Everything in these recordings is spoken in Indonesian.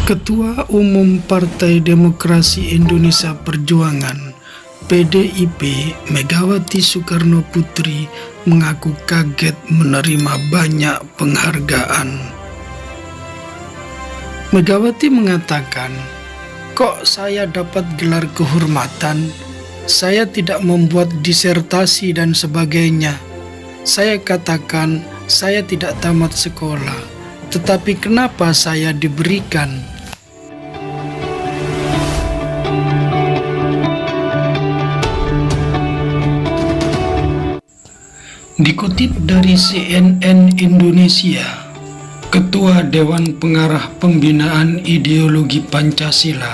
Ketua Umum Partai Demokrasi Indonesia Perjuangan (PDIP) Megawati Soekarno Putri mengaku kaget menerima banyak penghargaan. Megawati mengatakan, "Kok saya dapat gelar kehormatan? Saya tidak membuat disertasi dan sebagainya. Saya katakan saya tidak tamat sekolah, tetapi kenapa saya diberikan?" Dikutip dari CNN Indonesia, Ketua Dewan Pengarah Pembinaan Ideologi Pancasila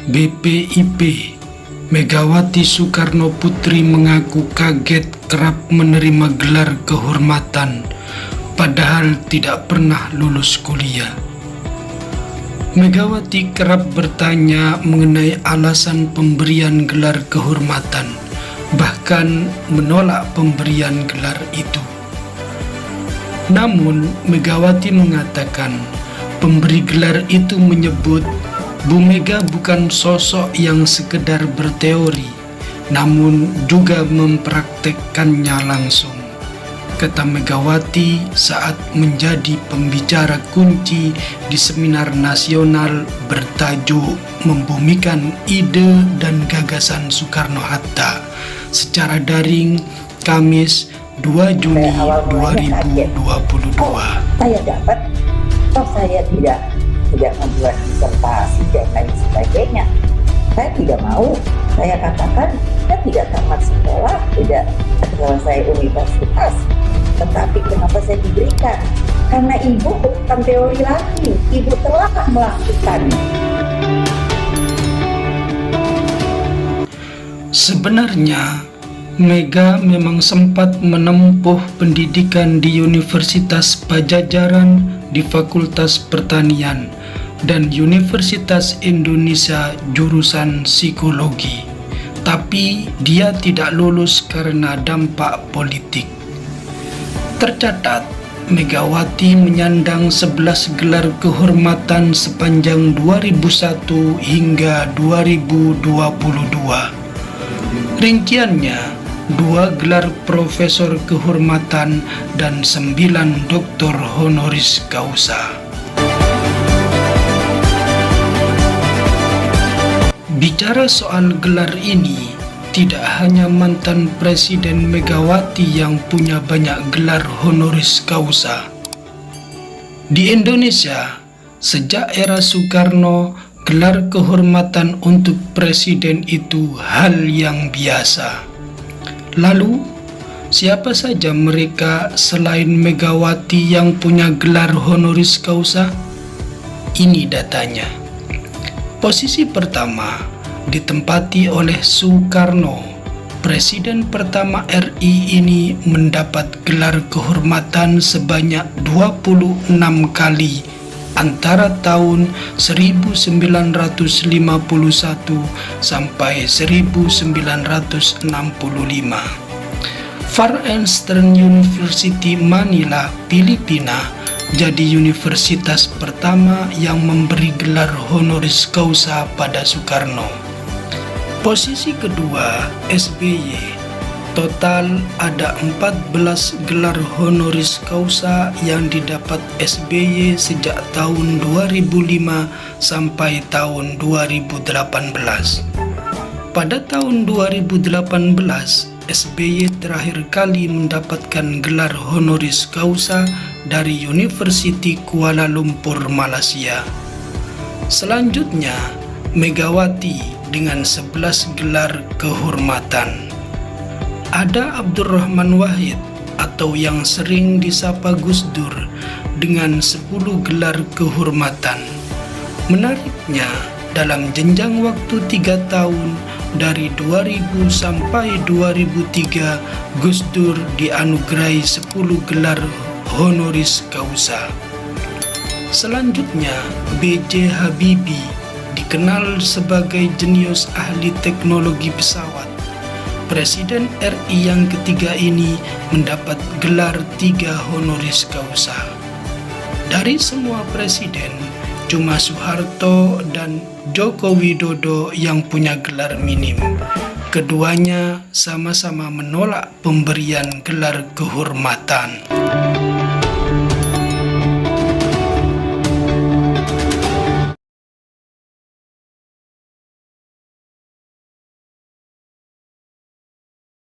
(BPIP) Megawati Soekarno Putri mengaku kaget kerap menerima gelar kehormatan, padahal tidak pernah lulus kuliah. Megawati kerap bertanya mengenai alasan pemberian gelar kehormatan, bahkan menolak pemberian gelar itu. Namun, Megawati mengatakan pemberi gelar itu menyebut Bu Mega bukan sosok yang sekedar berteori, namun juga mempraktekkannya langsung. Kata Megawati saat menjadi pembicara kunci di seminar nasional bertajuk Membumikan Ide dan Gagasan Soekarno-Hatta secara daring Kamis 2 Juni 2022. Saya dapat, toh saya tidak membuat disertasi dan lain sebagainya. Saya tidak mau, saya katakan saya tidak tamat sekolah, tidak selesai universitas. Tetapi kenapa saya diberikan? Karena ibu bukan teori lagi, ibu telah melakukan. Sebenarnya, Mega memang sempat menempuh pendidikan di Universitas Padjadjaran di Fakultas Pertanian dan Universitas Indonesia jurusan Psikologi. Tapi dia tidak lulus karena dampak politik. Tercatat, Megawati menyandang 11 gelar kehormatan sepanjang 2001 hingga 2022. Rinciannya, 2 gelar profesor kehormatan dan 9 doktor honoris causa. Bicara soal gelar ini, tidak hanya mantan Presiden Megawati yang punya banyak gelar honoris causa. Di Indonesia, sejak era Soekarno, gelar kehormatan untuk presiden itu hal yang biasa. Lalu, siapa saja mereka selain Megawati yang punya gelar honoris causa? Ini datanya. Posisi pertama ditempati oleh Soekarno. Presiden pertama RI ini mendapat gelar kehormatan sebanyak 26 kali antara tahun 1951 sampai 1965. Far Eastern University Manila, Filipina, jadi universitas pertama yang memberi gelar honoris causa pada Soekarno. Posisi kedua, SBY. Total ada 14 gelar honoris causa yang didapat SBY sejak tahun 2005 sampai tahun 2018. Pada tahun 2018, SBY terakhir kali mendapatkan gelar honoris causa dari University Kuala Lumpur, Malaysia. Selanjutnya, Megawati dengan 11 gelar kehormatan. Ada Abdurrahman Wahid atau yang sering disapa Gus Dur dengan 10 gelar kehormatan. Menariknya, dalam jenjang waktu 3 tahun dari 2000 sampai 2003, Gus Dur dianugerahi 10 gelar honoris causa. Selanjutnya, B.J. Habibie dikenal sebagai jenius ahli teknologi pesawat. Presiden RI yang ketiga ini mendapat gelar 3 honoris causa. Dari semua presiden, cuma Soeharto dan Joko Widodo yang punya gelar minim. Keduanya sama-sama menolak pemberian gelar kehormatan.